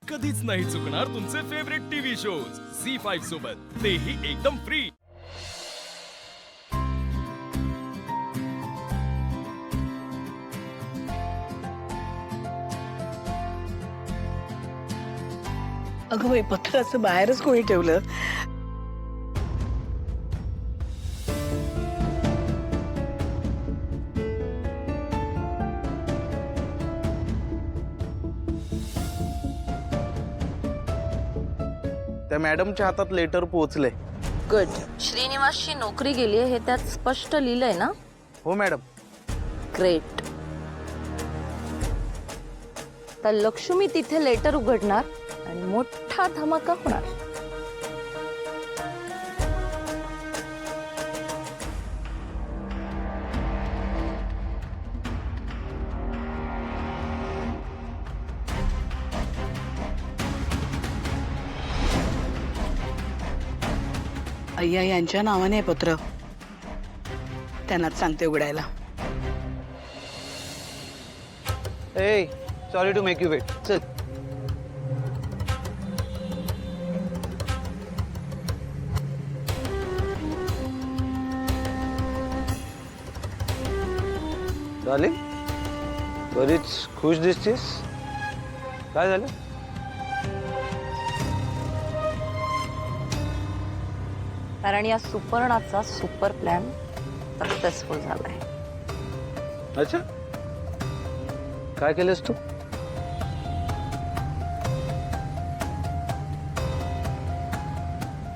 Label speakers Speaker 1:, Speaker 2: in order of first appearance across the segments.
Speaker 1: कधीच नाही चुकणार तुमचे फेवरेट टीव्ही शोज झी5 सोबत, तेही एकदम फ्री।
Speaker 2: अगं बाई, पत्र असं बाहेरच कोणी ठेवलं?
Speaker 3: त्या मॅडमच्या हातात लेटर पोहोचले।
Speaker 4: गुड। श्रीनिवासची नोकरी गेली हे त्यात स्पष्ट लिहिलंय ना?
Speaker 3: हो मॅडम।
Speaker 4: ग्रेट। तर लक्ष्मी तिथे लेटर उघडणार आणि मोठा धमाका होणार।
Speaker 2: अय्या यांच्या नावाने आहे पत्र, त्यांनाच सांगते उघडायला।
Speaker 3: ए sorry to make you wait, चल। डार्लिंग, बरीच खुश दिसतेस, काय झालं?
Speaker 4: कारण या सुपर्णाचा सुपर प्लॅन सक्सेसफुल झालाय।
Speaker 3: अच्छा, काय केलंस तू?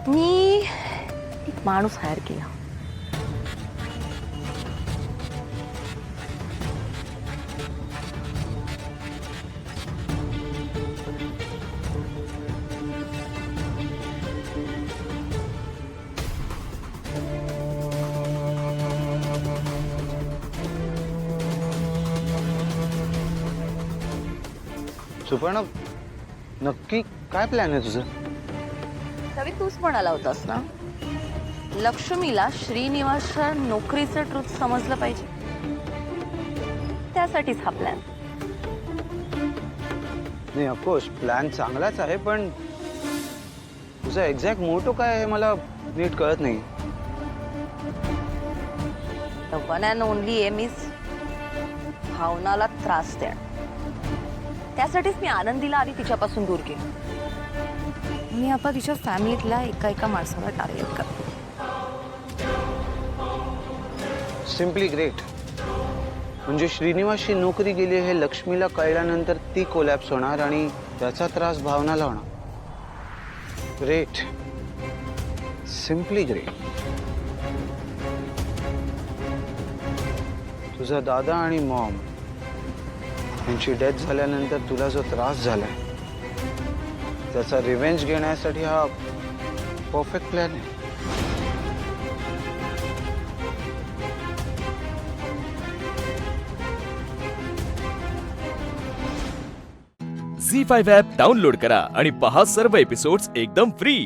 Speaker 4: मी एक माणूस हायर केला।
Speaker 3: सुपर्ण, नक्की काय प्लॅन आहे तुझं?
Speaker 4: तरी तूच म्हणाला होतास ना, लक्ष्मीला श्रीनिवासच्या नोकरीचं ट्रुथ समजलं पाहिजे, त्यासाठीच हा प्लॅन।
Speaker 3: नाही, ऑफकोर्स प्लॅन चांगलाच आहे, पण तुझा एक्झॅक्ट मोटो काय आहे मला नीट कळत नाही।
Speaker 4: The one and only aim is भावनाला त्रास देणं। त्यासाठीच मी आनंदीला आधी तिच्यापासून दूर केलं। मी आता तिच्या फॅमिलीतल्या एका माणसाला टार्गेट करते।
Speaker 3: Simply great. म्हणजे श्रीनिवासची नोकरी गेली हे लक्ष्मीला कळल्यानंतर ती कोलॅप्स होणार आणि त्याचा त्रास भावनाला होणार। Great, simply great. तुझा दादा आणि मॉम यांची डेथ झाल्यानंतर तुला जो त्रास झालाय त्याचा रिव्हेंज घेण्यासाठी हा परफेक्ट प्लॅन आहे।
Speaker 1: झी5 ॲप डाउनलोड करा आणि पहा सर्व एपिसोड्स एकदम फ्री।